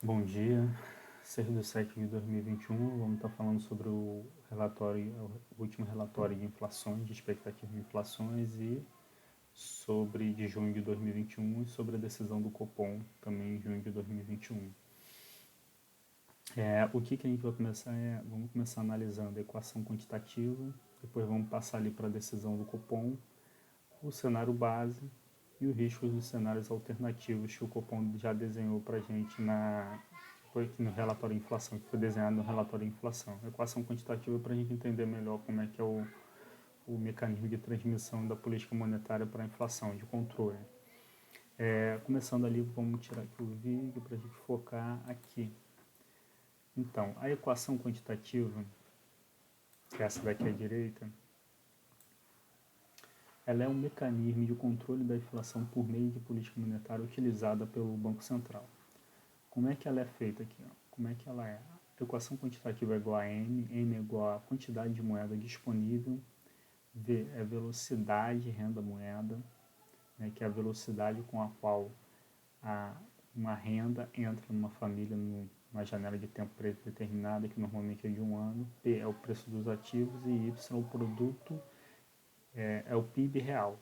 Bom dia, 6/7/2021, vamos estar falando sobre o último relatório de inflações, de expectativa de inflações e sobre de junho de 2021 e sobre a decisão do Copom também em junho de 2021. O que a gente vai começar vamos começar analisando a equação quantitativa, depois vamos passar ali para a decisão do Copom, o cenário base e os riscos dos cenários alternativos que o Copom já desenhou para a gente no relatório de inflação, que foi desenhado no relatório de inflação. A equação quantitativa para a gente entender melhor como é que é o mecanismo de transmissão da política monetária para a inflação, de controle. Começando ali, vamos tirar aqui o vídeo para a gente focar aqui. Então, a equação quantitativa, essa daqui à direita, ela é um mecanismo de controle da inflação por meio de política monetária utilizada pelo Banco Central. Como é que ela é feita aqui? Como é que ela é? A equação quantitativa é igual a M é igual a quantidade de moeda disponível, V é velocidade renda moeda, né, que é a velocidade com a qual uma renda entra numa família numa janela de tempo determinada, que normalmente é de um ano, P é o preço dos ativos e Y é o produto, é o PIB real.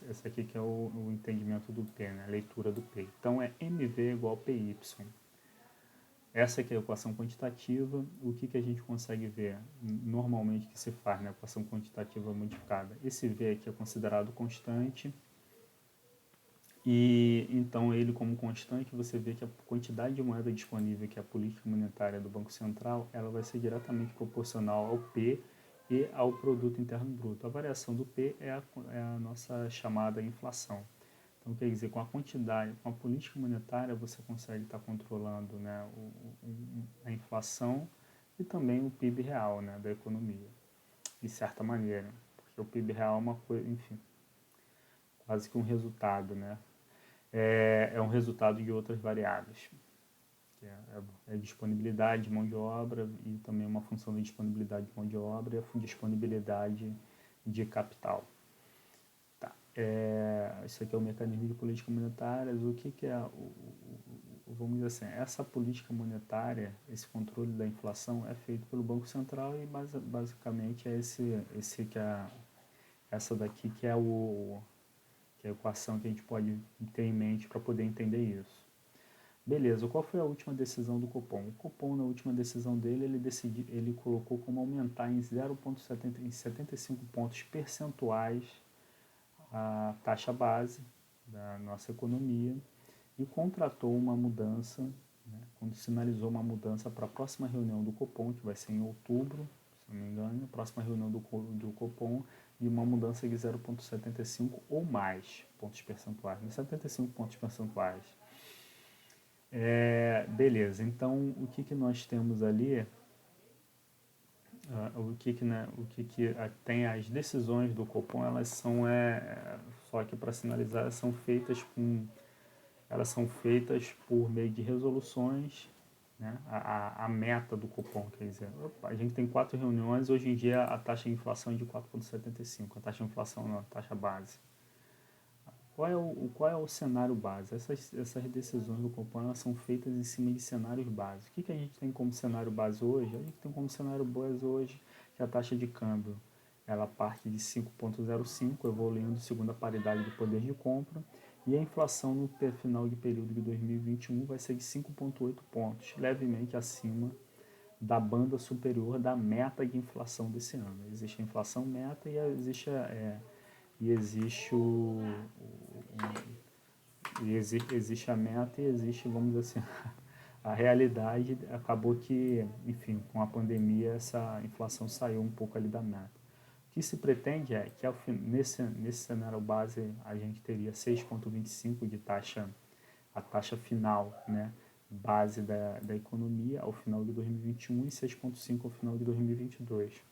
Essa aqui que é o entendimento do P, né? A leitura do P. Então é MV igual a PY. Essa aqui é a equação quantitativa. O que a gente consegue ver normalmente que se faz na equação quantitativa modificada? Esse V aqui é considerado constante. E então ele como constante, você vê que a quantidade de moeda disponível, que é a política monetária do Banco Central, ela vai ser diretamente proporcional ao P e ao produto interno bruto. A variação do P é a nossa chamada inflação. Então, quer dizer, com a quantidade, com a política monetária, você consegue estar controlando, né, a inflação e também o PIB real, né, da economia, de certa maneira, porque o PIB real é uma coisa, enfim, quase que um resultado, né, é um resultado de outras variáveis, que é a disponibilidade de mão de obra e também uma função da disponibilidade de mão de obra e a disponibilidade de capital. Tá. Isso aqui é o mecanismo de política monetária. O que é, vamos dizer assim, essa política monetária, esse controle da inflação é feito pelo Banco Central e basicamente é essa daqui que é a equação que a gente pode ter em mente para poder entender isso. Beleza, qual foi a última decisão do Copom? O Copom, na última decisão dele, ele colocou como aumentar em 0,75 pontos percentuais a taxa base da nossa economia e contratou uma mudança, né, quando sinalizou uma mudança para a próxima reunião do Copom, que vai ser em outubro, se não me engano, a próxima reunião do Copom, e uma mudança de 0,75 ou mais pontos percentuais, 75 pontos percentuais. Beleza, então o que nós temos ali, tem as decisões do Copom, elas são, só que para sinalizar, elas são feitas por meio de resoluções, né? A meta do Copom, quer dizer, a gente tem 4 reuniões, hoje em dia a taxa de inflação é de 4,75, a taxa de inflação não, a taxa base. Qual é o cenário base? Essas decisões do Copom elas são feitas em cima de cenários básicos. O que a gente tem como cenário base hoje? A gente tem como cenário base hoje que a taxa de câmbio ela parte de 5,05, evoluindo segundo a paridade de poder de compra, e a inflação no final de período de 2021 vai ser de 5,8 pontos, levemente acima da banda superior da meta de inflação desse ano. Existe a inflação meta e existe a meta e existe, vamos dizer assim, a realidade. Acabou que, enfim, com a pandemia essa inflação saiu um pouco ali da meta. O que se pretende é que nesse cenário base a gente teria 6,25 de taxa, a taxa final, né, base da economia ao final de 2021 e 6,5 ao final de 2022.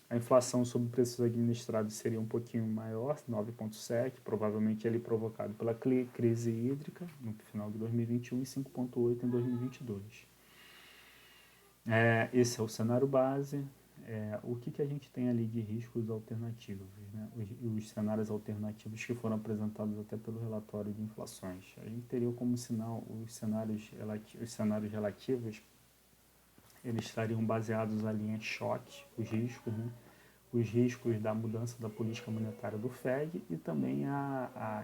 A inflação sobre preços administrados seria um pouquinho maior, 9,7, provavelmente ele provocado pela crise hídrica no final de 2021 e 5,8 em 2022. Esse é o cenário base. o que a gente tem ali de riscos alternativos, né? Os cenários alternativos que foram apresentados até pelo relatório de inflações. A gente teria como sinal os cenários relativos, eles estariam baseados ali em choque, os riscos, né? Os riscos da mudança da política monetária do Fed e também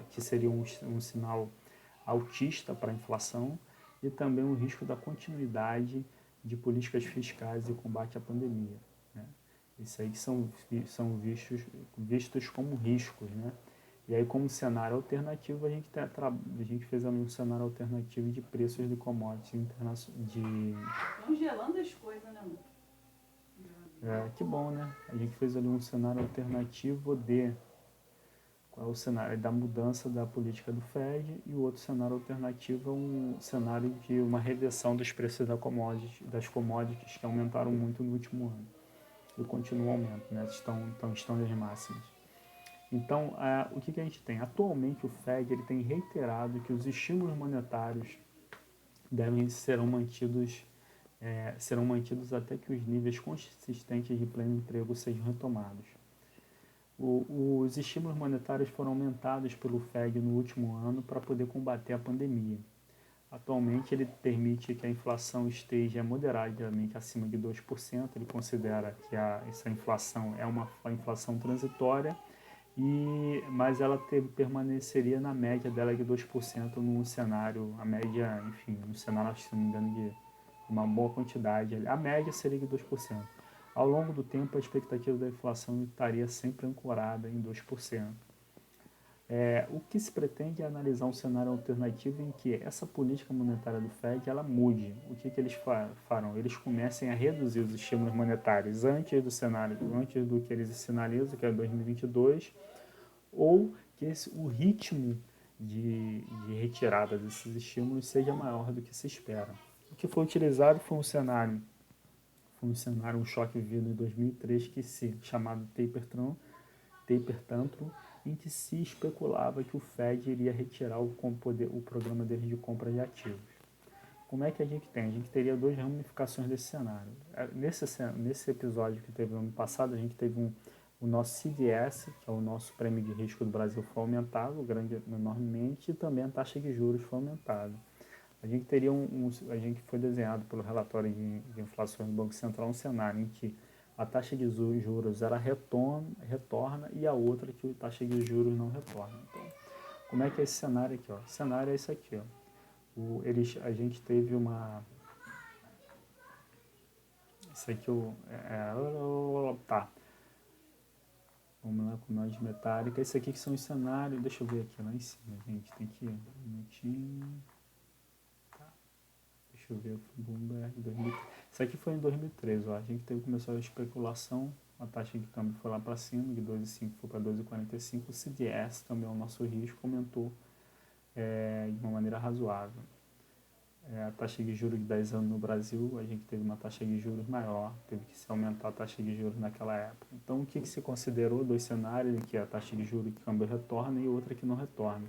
que seria um sinal altista para a inflação e também o risco da continuidade de políticas fiscais e combate à pandemia, né? Isso aí que são vistos como riscos, né? E aí, como cenário alternativo, a gente fez ali um cenário alternativo de preços de commodities internacionais. Congelando as coisas, né, amor? Que bom, né? A gente fez ali um cenário alternativo qual é o cenário da mudança da política do Fed, e o outro cenário alternativo é um cenário de uma reversão dos preços das commodities que aumentaram muito no último ano e continuam aumento, né? Estão nas máximas. Então, o que a gente tem? Atualmente o Fed ele tem reiterado que os estímulos monetários serão mantidos até que os níveis consistentes de pleno emprego sejam retomados. Os estímulos monetários foram aumentados pelo Fed no último ano para poder combater a pandemia. Atualmente, ele permite que a inflação esteja moderadamente acima de 2%. Ele considera que essa inflação é uma inflação transitória, mas ela permaneceria na média dela de 2% num cenário, a média, enfim, no cenário, se não me engano, de uma boa quantidade. A média seria de 2%. Ao longo do tempo, a expectativa da inflação estaria sempre ancorada em 2%. O que se pretende é analisar um cenário alternativo em que essa política monetária do Fed ela mude. O que eles farão? Eles comecem a reduzir os estímulos monetários antes do que eles sinalizam, que é 2022, ou que o ritmo de retirada desses estímulos seja maior do que se espera. O que foi utilizado foi um choque vivido em 2003 chamado Taper Tantrum, em que se especulava que o Fed iria retirar o programa dele de compra de ativos. Como é que a gente tem? A gente teria duas ramificações desse cenário. Nesse episódio que teve no ano passado, a gente teve o nosso CDS, que é o nosso prêmio de risco do Brasil, foi aumentado enormemente, e também a taxa de juros foi aumentada. A gente teria a gente foi desenhado pelo relatório de inflação do Banco Central um cenário em que a taxa de juros ela retorna e a outra que a taxa de juros não retorna. Então, como é que é esse cenário aqui? Ó? O cenário é esse aqui. Ó. A gente teve uma... Isso aqui tá. Vamos lá com nós metálica. Esse aqui que são os cenários. Deixa eu ver aqui lá em cima, gente. Tem que ir um minutinho. Deixa eu ver, Bloomberg 2000. Isso aqui foi em 2013, ó. A gente começou a especulação, a taxa de câmbio foi lá para cima, de 2,5 foi para 2,45. O CDS, também é o nosso risco, aumentou de uma maneira razoável. A taxa de juros de 10 anos no Brasil, a gente teve uma taxa de juros maior, teve que se aumentar a taxa de juros naquela época. Então, o que se considerou? Dois cenários, em que a taxa de juros de câmbio retorna e outra que não retorna.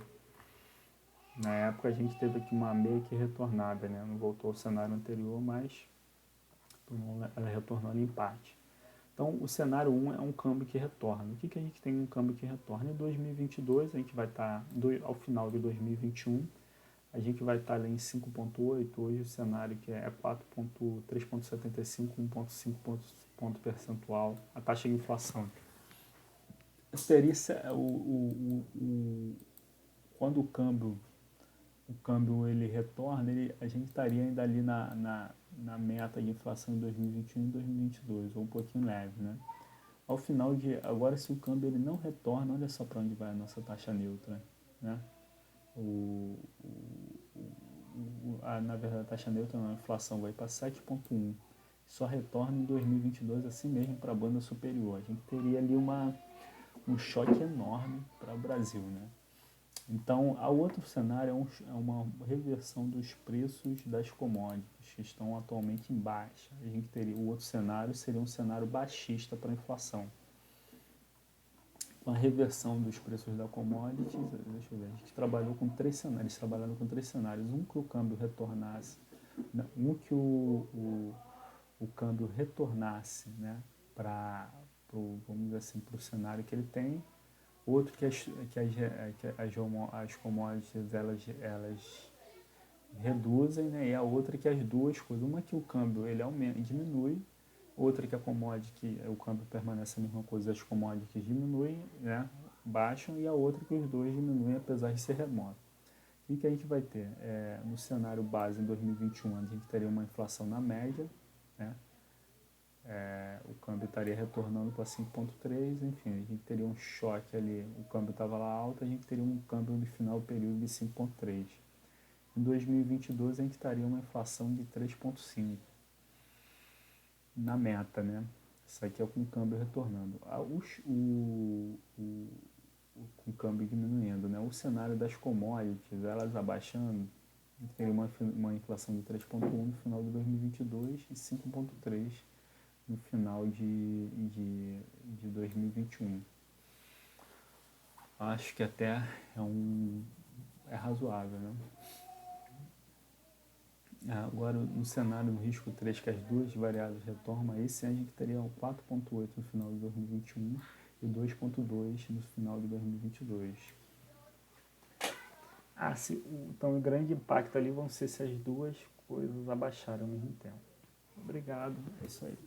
Na época a gente teve aqui uma meio que retornada, né? Não voltou ao cenário anterior, mas ela retornou em empate. Então, o cenário 1 é um câmbio que retorna. O que a gente tem um câmbio que retorna? Em 2022, a gente vai estar, ao final de 2021, a gente vai estar ali em 5,8. Hoje o cenário que é 3,75, 1,5 ponto percentual, a taxa de inflação. Seria quando o câmbio ele retorna, a gente estaria ainda ali na meta de inflação em 2021 e 2022, ou um pouquinho leve, né? Ao final agora, se o câmbio ele não retorna, olha só para onde vai a nossa taxa neutra, né? Na verdade, a taxa neutra não, a inflação vai para 7,1, só retorna em 2022, assim mesmo para a banda superior. A gente teria ali um choque enorme para o Brasil, né? Então, o outro cenário é uma reversão dos preços das commodities, que estão atualmente em baixa. O outro cenário seria um cenário baixista para a inflação. Com a reversão dos preços da commodities, deixa eu ver, a gente trabalhou com três cenários. Eles trabalharam com três cenários. Um que o câmbio retornasse, né? vamos dizer assim, para o cenário que ele tem. Outro que as commodities elas reduzem, né? E a outra que as duas coisas, uma que o câmbio ele aumenta, diminui, outra que a commodity, que o câmbio permanece a mesma coisa, as commodities diminuem, né? Baixam, e a outra que os dois diminuem apesar de ser remoto. O que a gente vai ter? No cenário base em 2021, a gente teria uma inflação na média, né? O câmbio estaria retornando para 5,3, enfim, a gente teria um choque ali, o câmbio estava lá alto, a gente teria um câmbio no final do período de 5,3. Em 2022 a gente estaria uma inflação de 3,5 na meta, né? Isso aqui é com o câmbio retornando. Com o câmbio diminuindo, né? O cenário das commodities, elas abaixando, a gente teria uma inflação de 3,1 no final de 2022 e 5,3 no final de 2021. Acho que até é razoável, né? Agora, no cenário do risco 3, que as duas variáveis retornam, esse ano a gente teria 4,8 no final de 2021 e 2,2 no final de 2022. Então, o grande impacto ali vão ser se as duas coisas abaixarem ao mesmo tempo. Obrigado, é isso aí.